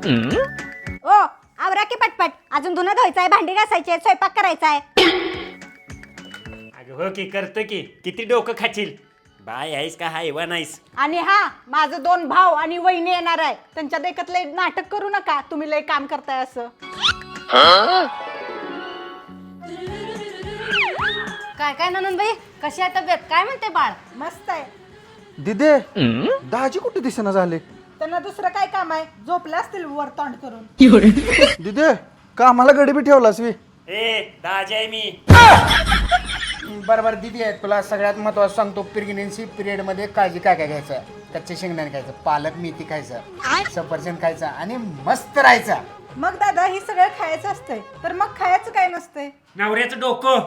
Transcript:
ओ आवरा की पटपट, अजून धुणं धुवायचंय, भांडी घासायचे, स्वयंपाक करायचाय. अगं हो की करतो की, किती डोकं खाशील. बाय आहेस का हैवान आहेस. आणि हा माझं 2 भाऊ आणि वहिनी येणार आहे, त्यांच्या देखत लय नाटक करू नका, तुम्ही लय काम करताय असं. काय काय ननंदबाई, कशी आहे तब्येत? काय म्हणते बाळ? मस्त आहे. दिदे दाजी कुठे दिसेना झाले? त्यांना दुसरं काय काम आहे, झोपले असतील वर तोंड करून. दिदे कामाला गडी बी ठेवलास वी? ए दाजी आहे मी. बरोबर दिदी आहे. तुला सगळ्यात महत्त्वाचं सांगतो, प्रेग्नेन्सी पिरियडमध्ये काळजी काय काय घ्यायचं. कच्चे शेंगदाणे खायचं, पालक मेथी खायचं, सफरचंद खायचं आणि मस्त राहायचं. मग दादा ही सगळं खायचं असतंय, तर मग खायचं काय नसतंय? नवऱ्याचं डोकं.